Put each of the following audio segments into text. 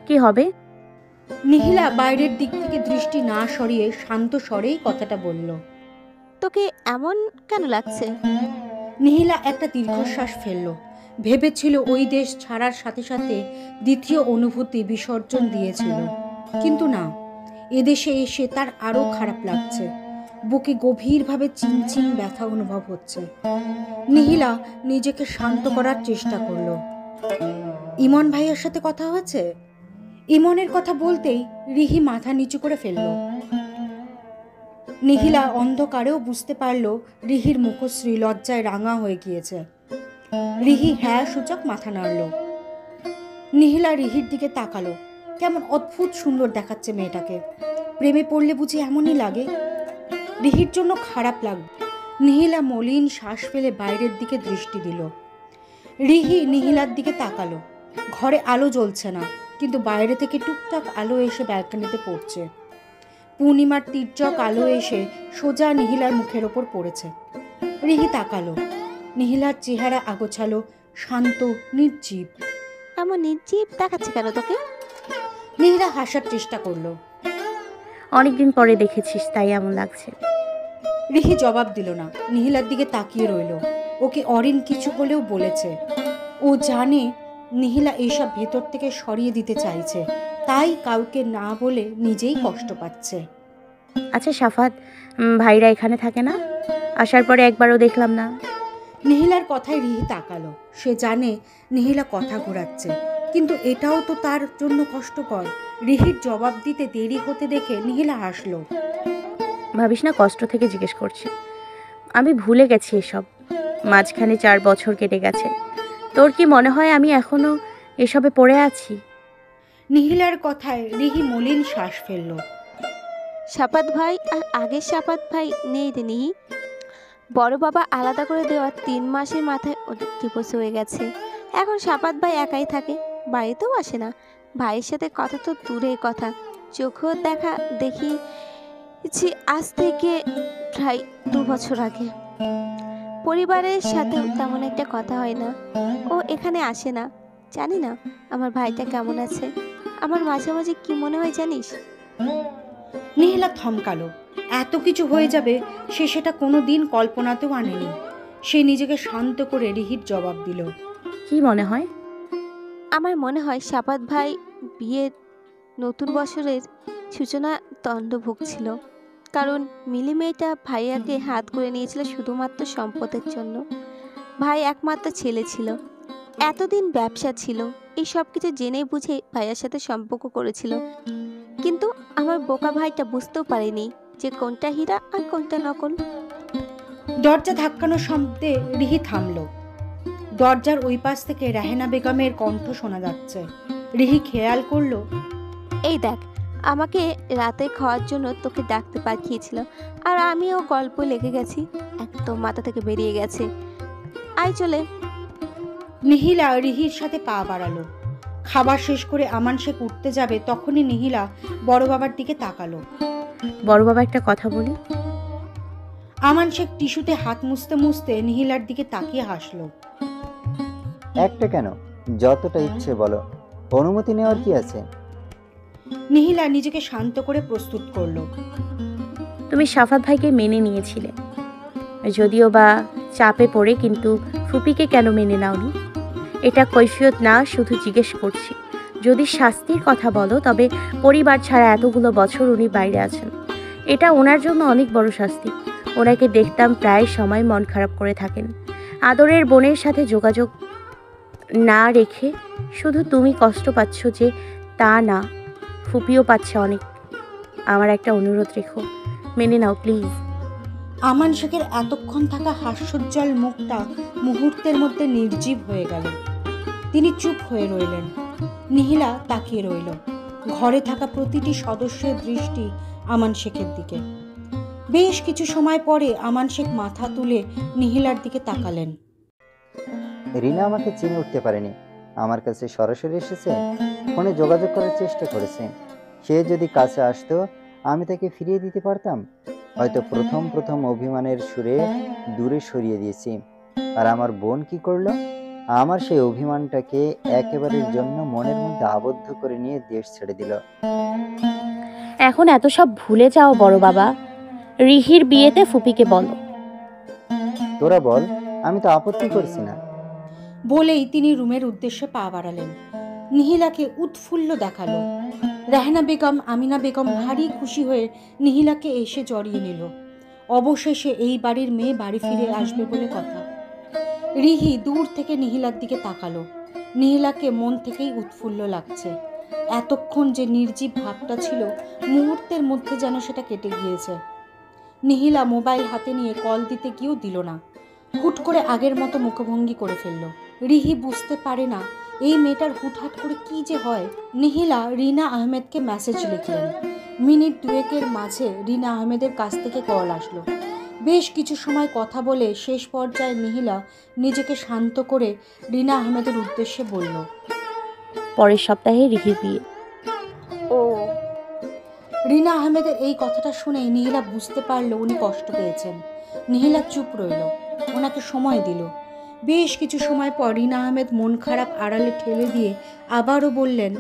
কি হবে? নিহিলা বাইরের দিক থেকে দৃষ্টি না সরিয়ে শান্ত স্বরেই কথাটা বলল। তোকে এমন কেন লাগছে? নিহিলা একটা দীর্ঘশ্বাস ফেলল। ভেবেছিল ওই দেশ ছাড়ার সাথে সাথে দ্বিতীয় অনুভূতি বিসর্জন দিয়েছিল, কিন্তু না, এদেশে এসে তার আরো খারাপ লাগছে। বুকে গভীরভাবে চিনচিন ব্যথা অনুভব হচ্ছে। নিহিলা নিজেকে শান্ত করার চেষ্টা করলো। ইমন ভাইয়ের সাথে কথা হয়েছে? ইমনের কথা বলতেই রিহি মাথা নিচু করে ফেলল। নিহিলা অন্ধকারেও বুঝতে পারল রিহির মুখশ্রী লজ্জায় রাঙা হয়ে গিয়েছে। রিহি হ্যাঁ সূচক মাথা নাড়ল। নিহিলা রিহির দিকে তাকালো। কেমন অদ্ভুত সুন্দর দেখাচ্ছে মেয়েটাকে। প্রেমে পড়লে বুঝি এমনই লাগে? রিহির জন্য খারাপ লাগবে। নিহিলা মলিন শ্বাস ফেলে বাইরের দিকে দৃষ্টি দিল। রিহি নিহিলার দিকে তাকালো। ঘরে আলো জ্বলছে না, কিন্তু বাইরে থেকে টুকটাক আলো এসে ব্যালকনিতে পড়ছে। পূর্ণিমার তীর্যক আলো এসে সোজা নিহিলার মুখের ওপর পড়েছে। রিহি তাকালো। নিহিলার চেহারা আগোছালো, শান্ত, নির্জীব। এমন নির্জীব দেখাচ্ছে কেন তোকে? নিহিলা হাসার চেষ্টা করলো। অনেকদিন পরে দেখেছিস তাই এমন লাগছে। রিহি জবাব দিল না, নিহিলার দিকে তাকিয়ে রইল। ওকে অরিন কিছু হলেও বলেছে। ও জানে নিহিলা এইসব ভেতর থেকে সরিয়ে দিতে চাইছে, তাই কাউকে না বলে নিজেই কষ্ট পাচ্ছে। আচ্ছা সাফাত, ভাইরা এখানে থাকে না? আসার পরে একবারও দেখলাম না। নিহিলার কথায় রিহি তাকালো। সে জানে নিহিলা কথা ঘোরাচ্ছে, কিন্তু এটাও তো তার জন্য কষ্টকর। রিহির জবাব দিতে দেরি হতে দেখে নিহিলা হাসলো। ভাবিস না কষ্ট থেকে জিজ্ঞেস করছি। আমি ভুলে গেছি এসব। মাঝখানে 4 বছর কেটে গেছে। তোর কি মনে হয় আমি এখনো এসবে পড়ে আছি? নিহিলার কথায় রিহি মলিন শ্বাস ফেলল। সাপাত ভাই আর আগের সাপাত ভাই নেই রে নিহি। বড় বাবা আলাদা করে দেওয়ার 3 মাসের মাথায় ডিভোর্স হয়ে গেছে। এখন সাপাত ভাই একাই থাকে, বাড়িতেও আসে না। ভাইয়ের সাথে কথা তো দূরের কথা, চোখেও দেখা দেখিয়েছি আজ থেকে প্রায় 2 বছর আগে। পরিবারের সাথেও তেমন একটা কথা হয় না। ও এখানে আসে না। জানি না আমার ভাইটা কেমন আছে। আমার মাঝে মাঝে কি মনে হয় জানিস? নিহিলা থমকালো। এত কিছু হয়ে যাবে সে সেটা কোনো দিন কল্পনাতেও আনেনি। সে নিজেকে শান্ত করে রিহির জবাব দিল। কি মনে হয়? আমার মনে হয় সাপাত ভাই বিয়ের নতুন বছরের সূচনা দ্বন্দ্ব ভুগছিল। কারণ মিলি মেয়েটা ভাইয়াকে হাত করে নিয়েছিল শুধুমাত্র সম্পদের জন্য। ভাই একমাত্র ছেলে ছিল, এতদিন ব্যবসা ছিল, এই সব কিছু জেনে বুঝে ভাইয়ার সাথে সম্পর্ক করেছিল। কিন্তু আমার বোকা ভাইটা বুঝতেও পারেনি যে কোনটা হীরা আর কোনটা নকল। দরজা ধাক্কানোর শব্দে রিহি থামল। দরজার ওই পাশ থেকে রাহেনা বেগমের কণ্ঠ শোনা যাচ্ছে। রিহি খেয়াল করলো। এই দেখ, আমাকে রাতে খাওয়ার জন্য তোকে ডাকতে পাঠিয়েছিল, আর আমিও গল্প লেগে গেছি, একদম মাথা থেকে বেরিয়ে গেছে। আয় চলে। নিহিলা রিহির সাথে পা বাড়ালো। খাবার শেষ করে আমান শেখ উঠতে যাবে, তখনই নিহিলা বড় বাবার দিকে তাকালো। বড় বাবা একটা কথা বলি। আমান শেখ টিস্যুতে হাত মুছতে মুছতে নিহিলার দিকে তাকিয়ে হাসলো। একটা কেন, যতটা ইচ্ছে বলো, অনুমতি নেওয়ার কি আছে? নিহিলা নিজেকে শান্ত করে প্রস্তুত করলো। তুমি সাফাত ভাইকে মেনে নিয়েছিলে, যদিও বা চাপে পড়ে, কিন্তু ফুপিকে কেন মেনে নাওনি? এটা কৈফিয়ত না, শুধু জিজ্ঞেস করছি। যদি শাস্তির কথা বলো, তবে পরিবার ছাড়া এতগুলো বছর উনি বাইরে আছেন, এটা ওনার জন্য অনেক বড় শাস্তি। ওনাকে দেখতাম প্রায় সময় মন খারাপ করে থাকেন। আদরের বোনের সাথে যোগাযোগ না রেখে শুধু তুমি কষ্ট পাচ্ছ যে তা না, ফুপিও পাচ্ছে অনেক। আমার একটা অনুরোধ রেখো, মেনে নাও প্লিজ। আমান শেখের এতক্ষণ থাকা হাস্যোজ্জ্বল মুখটা মুহূর্তের মধ্যে নির্জীব হয়ে গেল। তিনি চুপ হয়ে রইলেন। নিহিলা তাকিয়ে রইল। ঘরে থাকা প্রতিটি সদস্যের দৃষ্টি আমান শেখের দিকে। বেশ কিছু সময় পরে আমান শেখ মাথা তুলে নিহিলার দিকে তাকালেন। রিনা আমাকে চিনে উঠতে পারেনি, আমার কাছে সরাসরি এসেছে, ফোনে যোগাযোগ করার চেষ্টা করেছে। সে যদি কাছে আসতো আমি তাকে ফিরিয়ে দিতে পারতাম। হয়তো প্রথম প্রথম অভিমানের সুরে দূরে সরিয়ে দিয়েছি। আর আমার বোন কি করলো? আমার সেই অভিমানটাকে একেবারের জন্য মনের মধ্যে আবদ্ধ করে নিয়ে দেশ ছেড়ে দিল। এখন এত সব ভুলে যাও বড় বাবা। রিহির বিয়েতে ফুপিকে বলো। তোরা বল, আমি তো আপত্তি করছি না। বলেই তিনি রুমের উদ্দেশ্যে পা বাড়ালেন। নিহিলাকে উৎফুল্ল দেখালো। রেহনা বেগম, আমিনা বেগম ভারী খুশি হয়ে নিহিলাকে এসে জড়িয়ে নিল। অবশেষে এই বাড়ির মেয়ে বাড়ি ফিরে আসবে বলে কথা। রিহি দূর থেকে নিহিলার দিকে তাকালো। নিহিলাকে মন থেকেই উৎফুল্ল লাগছে। এতক্ষণ যে নির্জীব ভাবটা ছিল, মুহূর্তের মধ্যে যেন সেটা কেটে গিয়েছে। নিহিলা মোবাইল হাতে নিয়ে কল দিতে গিয়েও দিল না। হুট করে আগের মতো মুখভঙ্গি করে ফেলল। রিহি বুঝতে পারে না এই মেয়েটার হুটহাট করে কি যে হয়। নিহিলা রিনা আহমেদকে মেসেজ লিখলেন। মিনিট দুয়েকের মাঝে রিনা আহমেদের কাছ থেকে কল আসলো। বেশ কিছু সময় কথা বলে শেষ পর্যায়ে নিহিলা নিজেকে শান্ত করে রিনা আহমেদের উদ্দেশ্যে বলল, পরের সপ্তাহে রিহির বিয়ে। ও রিনা আহমেদের এই কথাটা শুনেই নিহিলা বুঝতে পারল উনি কষ্ট পেয়েছেন। নিহিলা চুপ রইল, ওনাকে সময় দিল। বেশ কিছু সময় পর রিনা আহমেদ মন খারাপ আড়ালে ঠেলে দিয়ে আবারও বললেন,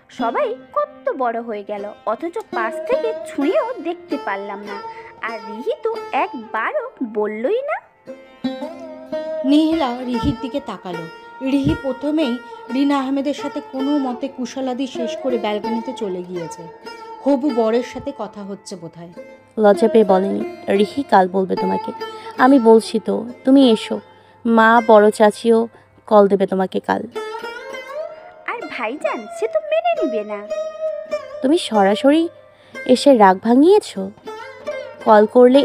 সবাই কত বড় হয়ে গেল, অথচ পাশ থেকে ছুঁয়েও দেখতে পারলাম না। আর রিহি তো একবারও বললই না। নিহিলা রিহির দিকে তাকালো। রিহি প্রথমেই রিনা আহমেদের সাথে কোনো মতে কুশলাদি শেষ করে ব্যালকনিতে চলে গিয়েছে। হবু বরের সাথে কথা হচ্ছে বোধহয়। লজ্জা পেয়ে বলেনি, রিহি কাল বলবে তোমাকে। আমি বলছি তো, তুমি এসো। মা বড় চাচিও কল দেবে তোমাকে কাল। আর ভাইজান সে তো মেনে নিবে না। তুমি সরাসরি এসে রাগ ভাঙিয়েছো। কল করলে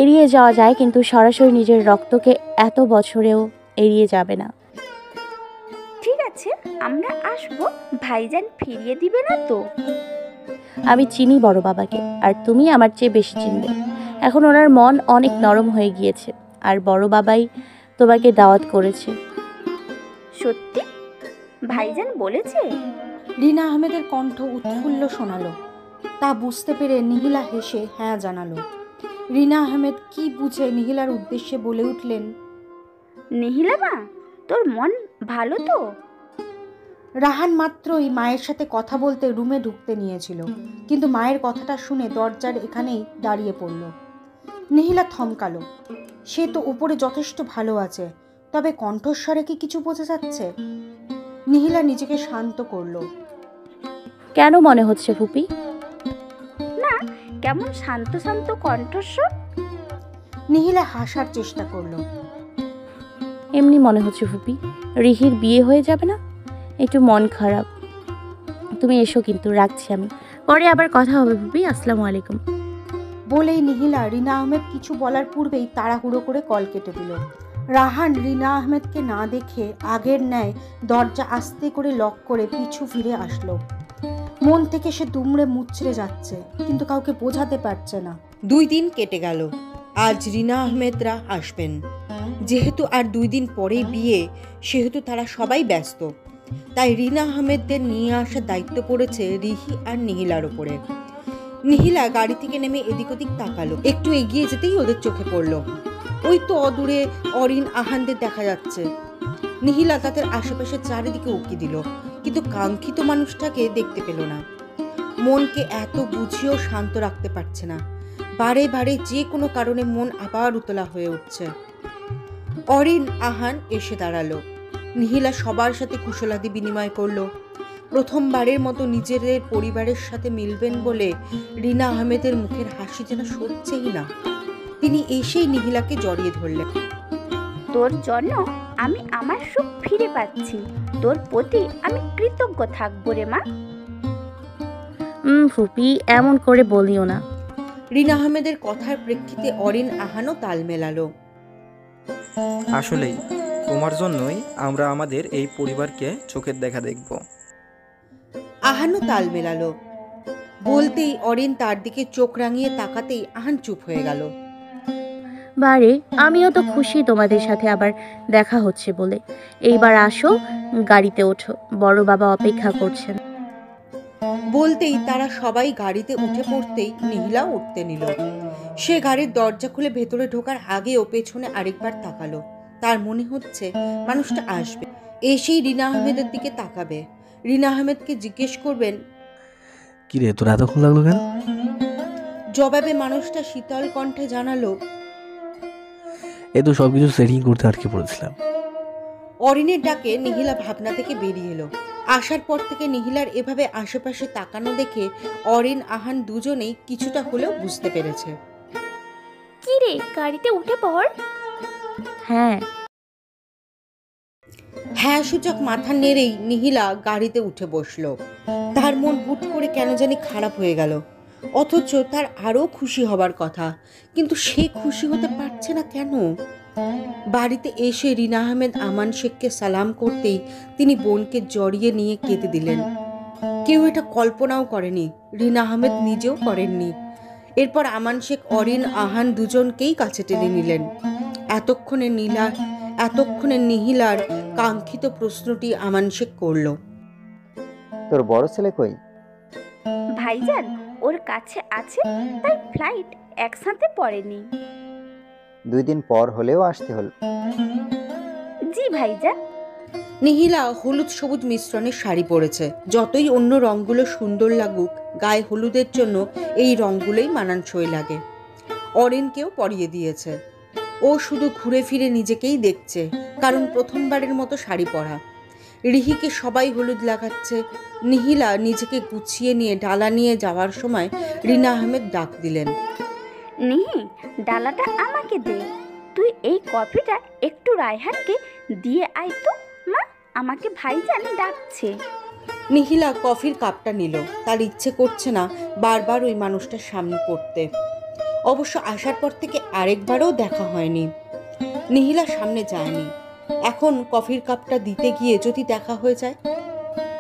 এড়িয়ে যাওয়া যায়, কিন্তু সরাসরি নিজের রক্তকে এত বছরেও এড়িয়ে যাবে না। ঠিক আছে, আমরা আসবো। ভাইজান ফিরিয়ে দিবে না তো? আমি চিনি বড় বাবাকে, আর তুমি আমার চেয়ে বেশি চিনবে। এখন ওনার মন অনেক নরম হয়ে গিয়েছে, আর বড় বাবাই তোমাকে দাওয়াত করেছে। সত্যি? ভাইজান বলেছে? রিনা আহমেদের কণ্ঠ উৎফুল্ল শোনালো। তা বুঝতে পেরে নিহিলা হেসে হ্যাঁ জানালো। রিনা আহমেদ কি বুঝে নিহিলার উদ্দেশ্যে বলে উঠলেন, নিহিলা মা, তোর মন ভালো তো? রাহান মাত্রই মায়ের সাথে কথা বলতে রুমে ঢুকতে নিয়েছিল, কিন্তু মায়ের কথাটা শুনে দরজার এখানেই দাঁড়িয়ে পড়ল। নিহিলা থমকালো। সে তো উপরে যথেষ্ট ভালো আছে, তবে কণ্ঠস্বরে কি কিছু বোঝা যাচ্ছে? নিহিলা নিজেকে শান্ত করলো। কেন মনে হচ্ছে ফুপি? না, কেমন শান্ত শান্ত কণ্ঠস্বর। নিহিলা হাসার চেষ্টা করলো। এমনি মনে হচ্ছে ফুপি, রিহির বিয়ে হয়ে যাবে না, একটু মন খারাপ। তুমি এসো, কিন্তু রাখছি আমি, পরে আবার কথা হবে ফুপি। আসসালামু আলাইকুম। বলেই নিহিলা রিনা আহমেদ কিছু বলার পূর্বেই তাড়াহুড়ো করে কল কেটে দিল। রাহান রিনা আহমেদকে না দেখে আগের ন্যায় দরজা আস্তে করে লক করে পিছু ফিরে আসলো। মন থেকে সে দুমড়ে মুচড়ে যাচ্ছে, কিন্তু কাউকে বোঝাতে পারছে না। 2 দিন কেটে গেল। আজ রিনা আহমেদরা আসবেন। যেহেতু আর 2 দিন পরেই বিয়ে, সেহেতু তারা সবাই ব্যস্ত। তাই রিনা আহমেদদের নিয়ে আসার দায়িত্ব পড়েছে রিহি আর নিহিলার ওপরে। নিহিলা গাড়ি থেকে নেমে এদিক ওদিক তাকালো। একটু এগিয়ে যেতেই ওদের চোখে পড়ল। ওই তো অদূরে অরিন আহানদের দেখা যাচ্ছে। নিহিলা তাদের আশেপাশে চারিদিকে উকি দিল, কিন্তু কাঙ্ক্ষিত মানুষটাকে দেখতে পেল না। মনকে এত বুঝিয়েও শান্ত রাখতে পারছে না। বারে বারে যে কোনো কারণে মন আবার উতলা হয়ে উঠছে। অরিন আহান এসে দাঁড়ালো। নিহিলা সবার সাথে কুশলাদি বিনিময় করলো। প্রথমবারের মতো নিজেদের পরিবারের সাথে মিলবেন বলে রিনা আহমেদের মুখের হাসি যেন সরছেই না। তিনি এসেই নিহিলাকে জড়িয়ে ধরলেন। তোর জন্য আমি আমার সুখ ফিরে পাচ্ছি। তোর প্রতি আমি কৃতজ্ঞ থাকবো রে মা। ফুপি, এমন করে বলিও না। রিনা আহমেদের কথার প্রেক্ষিতে অরিন আহানও তাল মেলালো। আসলেই তোমার জন্যই আমরা আমাদের এই পরিবারকে চোখের দেখা দেখব। আহানও তাল মেলালো। বলতেই অরিন তার দিকে চোখ রাঙিয়ে তাকাতেই আহান চুপ হয়ে গেল। বারে, আমিও তো খুশি তোমাদের সাথে আবার দেখা হচ্ছে বলে। এইবার আসো, গাড়িতে ওঠো, বড় বাবা অপেক্ষা করছেন। বলতেই তারা সবাই গাড়িতে উঠে পড়তেই নিহিলা উঠতে নিল। সে গাড়ির দরজা খুলে ভেতরে ঢোকার আগেও পেছনে আরেকবার তাকালো। তার মনে হচ্ছে মানুষটা আসবে, এসেই রিনা আহমেদের দিকে তাকাবে, রিনা আহমেদকে জিজ্ঞেস করবেন। কি রে, তোর এতক্ষণ লাগলো কেন? জবাবে মানুষটা শীতল কণ্ঠে জানালো, এই তো সবকিছু সেটিং করতে আটকে পড়েছিলাম। অরিনের ডাকে নিহিলা ভাবনা থেকে বেরিয়ে এলো। আসার পর থেকে নিহিলার এভাবে আশেপাশে তাকানো দেখে অরিন আহান দুজনেই কিছুটা হলেও বুঝতে পেরেছে। কি রে, গাড়িতে উঠে পড়। হ্যাঁ। হ্যাঁ সূচক মাথা নেড়েই নিহিলা গাড়িতে উঠে বসলো। তার মন হুট করে কেন জানি খারাপ হয়ে গেল, অথচ তার আরও খুশি হবার কথা, কিন্তু সে খুশি হতে পারছে না কেন? বাড়িতে এসে রিনা আহমেদ আমান শেখকে সালাম করতেই তিনি বোনকে জড়িয়ে নিয়ে কেঁদে দিলেন। কেউ এটা কল্পনাও করেনি, রিনা আহমেদ নিজেও করেননি। এরপর আমান শেখ অরিন আহান দুজনকেই কাছে টেনে নিলেন। এতক্ষণে নিহিলার কাঙ্ক্ষিত প্রশ্নটি আমান শেখ করল। তোর বড় ছেলে কই? ভাইজান ওর কাছে আছে, তাই ফ্লাইট একসাথে পড়েনি। 2 দিন পর হলেও আসতে হল। জি ভাইজান। নিহিলা হলুদ সবুজ মিশ্রণের শাড়ি পরেছে। যতই অন্য রঙগুলো সুন্দর লাগুক, গায়ে হলুদের জন্য এই রঙগুলোই মানানসই লাগে। অরিনকেও পরিয়ে দিয়েছে। ও শুধু ঘুরে ফিরে নিজেকেই দেখছে, কারণ প্রথমবারের মতো শাড়ি পরা। রিহিকে সবাই হলুদ লাগাচ্ছে। নিহিলা নিজেকে গুছিয়ে নিয়ে ডালা নিয়ে যাওয়ার সময় রিনা আহমেদ ডাক দিলেন, নিহি, ডালাটা আমাকে দে। তুই এই কফিটা একটু রায়হানকে দিয়ে আয় তো। মা, আমাকে ভাইজান ডাকছে। নিহিলা কফির কাপটা নিল। তার ইচ্ছে করছে না বারবার ওই মানুষটার সামনে পড়তে। অবশ্য আসার পর থেকে আরেকবারও দেখা হয়নি। নিহিলা সামনে যায়নি। এখন কফির কাপটা দিতে গিয়ে যদি দেখা হয়ে যায়,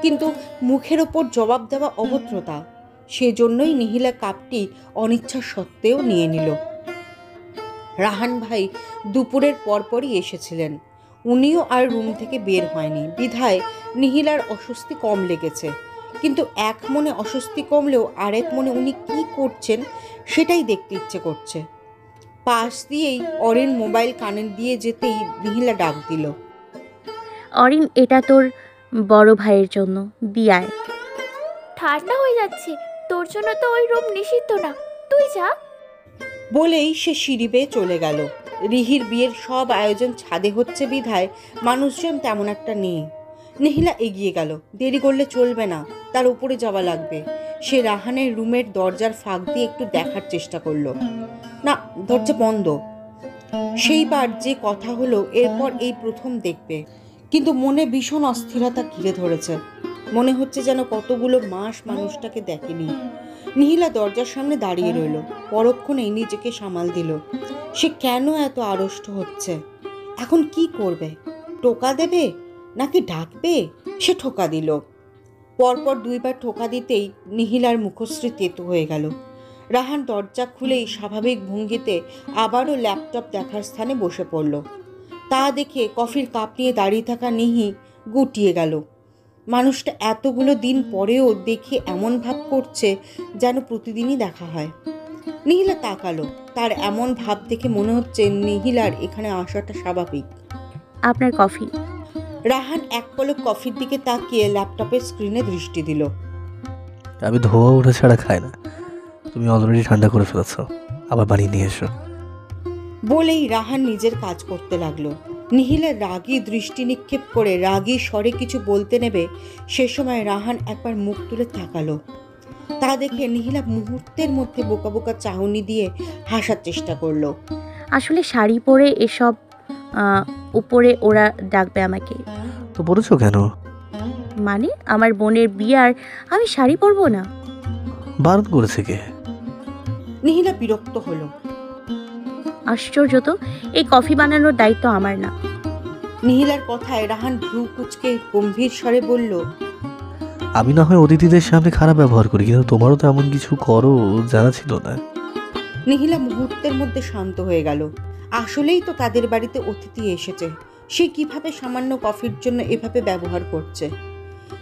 কিন্তু মুখের ওপর জবাব দেওয়া অভদ্রতা, সেজন্যই নিহিলা কাপটি অনিচ্ছা সত্ত্বেও নিয়ে নিল। রাহান ভাই দুপুরের পরপরই এসেছিলেন। উনিও আর রুম থেকে বের হয়নি, বিধায় নিহিলার অস্বস্তি কম লেগেছে। কিন্তু এক মনে অস্বস্তি কমলেও আরেক মনে উনি কি করছেন সেটাই দেখতে ইচ্ছে করছে। পাশ দিয়েই অরিন মোবাইল কানে দিয়ে যেতেই নিহিলা ডাক দিল, অরিন, এটা তোর বড় ভাইয়ের জন্য, দিয়ায়। ঠান্ডা হয়ে যাচ্ছে, তোর জন্য তো ওই রুম নিষিদ্ধ না, তুই যা। বলেই সে সিঁড়ি বেয়ে চলে গেল। রিহির বিয়ের সব আয়োজন ছাদে হচ্ছে বিধায় মানুষজন তেমন একটা নেই। নিহিলা এগিয়ে গেল। দেরি করলে চলবে না, তার উপরে যাওয়া লাগবে। সে রাহানের রুমের দরজার ফাঁক দিয়ে একটু দেখার চেষ্টা করলো। না, দরজা বন্ধ। সেইবার যে কথা হলো এরপর এই প্রথম দেখবে, কিন্তু মনে ভীষণ অস্থিরতা ঘিরে ধরেছে। মনে হচ্ছে যেন কতগুলো মাস মানুষটাকে দেখেনি। নিহিলা দরজার সামনে দাঁড়িয়ে রইল। পরক্ষণেই নিজেকে সামাল দিল। সে কেন এত আড়ষ্ট হচ্ছে? এখন কি করবে? টোকা দেবে নাকি ডাকবে? সে ঠোকা দিল। পরপর 2 বার ঠোকা দিতেই নিহিলার মুখশ্রী তেতো হয়ে গেল। রাহান দরজা খুলেই স্বাভাবিক ভঙ্গিতে আবারও ল্যাপটপ দেখার স্থানে বসে পড়ল। তা দেখে কফির কাপ নিয়ে দাঁড়িয়ে থাকা নিহি গুটিয়ে গেল। মানুষটা এতগুলো দিন পরেও দেখে এমন ভাব করছে যেন প্রতিদিনই দেখা হয়। নিহিলা তাকালো। তার এমন ভাব দেখে মনে হচ্ছে নিহিলার এখানে আসাটা স্বাভাবিক। আপনার কফি। রাহান এক পলক কফির দিকে তাকিয়ে ল্যাপটপের স্ক্রিনে দৃষ্টি দিল। আমি ধোয়া ওঠা ছাড়া খাই না, তুমি অলরেডি ঠান্ডা করে ফেলেছ, আবার বানিয়ে নিয়ে এসো। বলেই রাহান নিজের কাজ করতে লাগলো। নিহিলা রাগী দৃষ্টি নিক্ষেপ করে রাগী স্বরে কিছু বলতে নেবে, সে সময় রাহান একবার মুখ তুলে তাকালো। তা দেখে নিহিলা মুহূর্তের মধ্যে বোকা বোকা চাহনি দিয়ে হাসার চেষ্টা করলো। আসলে শাড়ি পরে এসব উপরে ওরা ডাকবে আমাকে। তো পড়েছো কেন? মানে আমার বোনের বিয়ে আর আমি শাড়ি পরবো না? বারণ করেছে কে? নিহিলা বিরক্ত হলো। আশ্চর্য তো, এই কফি বানানোর দায়িত্ব আমার না। নিহিলার কথায় রাহান ভ্রু কুঁচকে গম্ভীর স্বরে বলল, আমি না হয় অতিথিদের সামনে খারাপ ব্যবহার করি, কিন্তু তোমারও তো এমন কিছু করো জানা ছিল না। নিহিলা মুহূর্তের মধ্যে শান্ত হয়ে গেল। আসলেই তো তাদের বাড়িতে অতিথি এসেছে, সে কিভাবে সামান্য কফির জন্য এভাবে ব্যবহার করছে।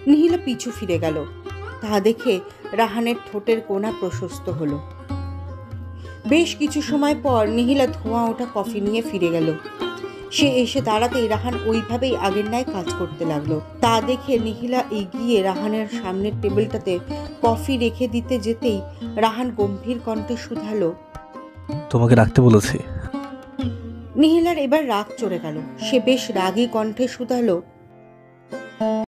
নিহিলা পিছু ফিরে গেল। তা দেখে রাহানের ঠোঁটের কোণা প্রশস্ত হলো। বেশ কিছু সময় পর নিহিলা ধোঁয়া ওঠা কফি নিয়ে ফিরে গেল। সে এসে দাঁড়াতেই রাহান ওইভাবেই আগের ন্যায় কাজ করতে লাগলো। তা দেখে নিহিলা এগিয়ে রাহানের সামনের টেবিলটাতে কফি রেখে দিতে যেতেই রাহান গম্ভীর কণ্ঠে শুধালো, তোমাকে রাখতে বলেছি। নিহিলার এবার রাগ চড়ে গেল। সে বেশ রাগী কণ্ঠে শুধালো,